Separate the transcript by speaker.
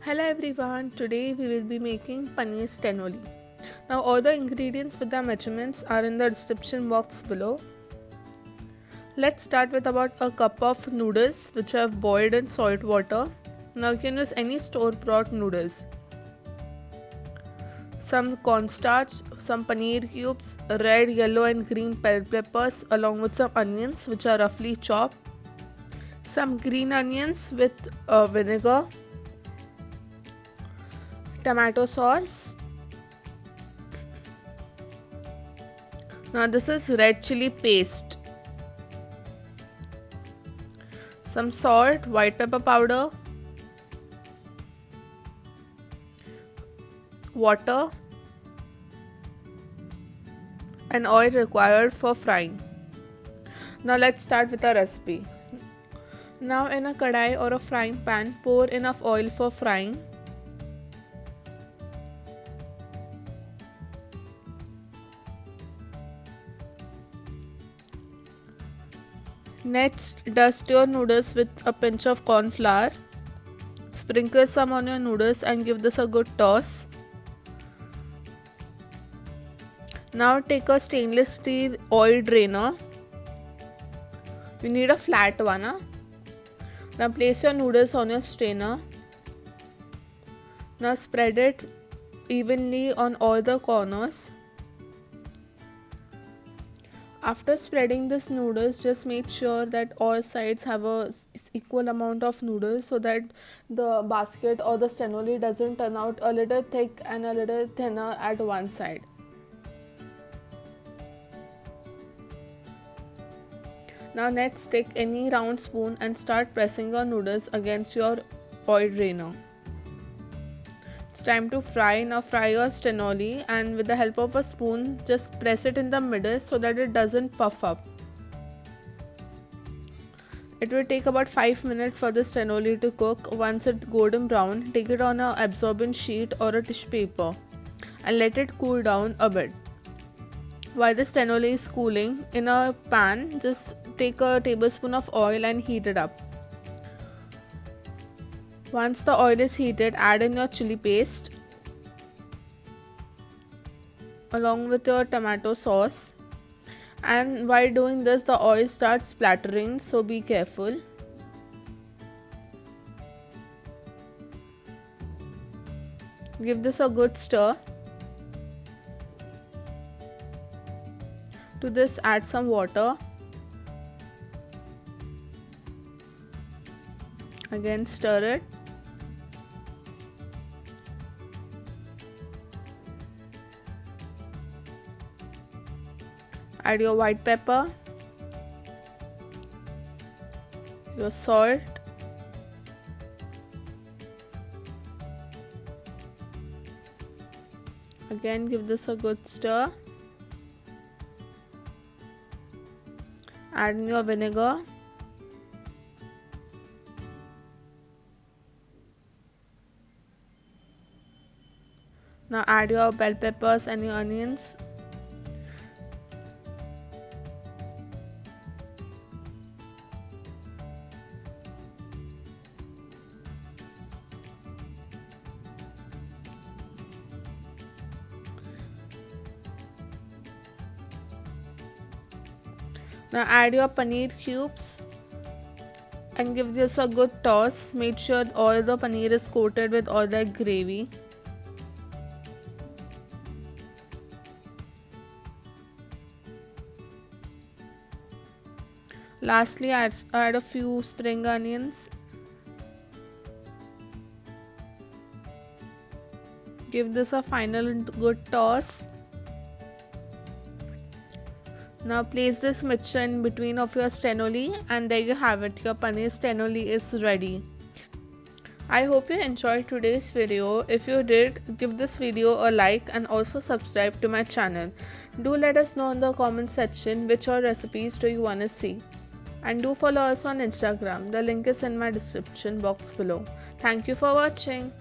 Speaker 1: Hello everyone, today we will be making Paneer Stenoly. Now all the ingredients with the measurements are in the description box below. Let's start with about a cup of noodles which I have boiled in salt water. Now you can use any store-bought noodles. Some cornstarch, some paneer cubes, red, yellow and green bell peppers along with some onions which are roughly chopped. Some green onions with vinegar. Tomato sauce. Now this is red chilli paste. Some salt, white pepper powder, water and oil required for frying. Now let's start with our recipe. Now in a kadai or a frying pan, pour enough oil for frying. Next, dust your noodles with a pinch of corn flour. Sprinkle some on your noodles and give this a good toss. Now take a stainless steel oil drainer. You need a flat one. Now place your noodles on your strainer. Now spread it evenly on all the corners. After spreading this noodles, just make sure that all sides have a equal amount of noodles so that the basket or the stenoly doesn't turn out a little thick and a little thinner at one side. Now next, take any round spoon and start pressing your noodles against your oil drainer. It's time to fry. Now fry your stenoly and with the help of a spoon just press it in the middle so that it doesn't puff up. It will take about 5 minutes for the stenoly to cook. Once it's golden brown, take it on an absorbent sheet or a tissue paper and let it cool down a bit. While the stenoly is cooling, in a pan just take a tablespoon of oil and heat it up. Once the oil is heated, add in your chilli paste along with your tomato sauce, and while doing this the oil starts splattering, so be careful. Give this a good stir. To this add some water. Again stir it. Add your white pepper, your salt, again give this a good stir. Add in your vinegar. Now add your bell peppers and your onions. Now add your paneer cubes and give this a good toss. Make sure all the paneer is coated with all that gravy. Lastly, add a few spring onions. Give this a final good toss. Now place this mixture in between of your stenoly and there you have it, your paneer stenoly is ready. I hope you enjoyed today's video. If you did, give this video a like and also subscribe to my channel. Do let us know in the comment section which all recipes do you want to see. And do follow us on Instagram. The link is in my description box below. Thank you for watching.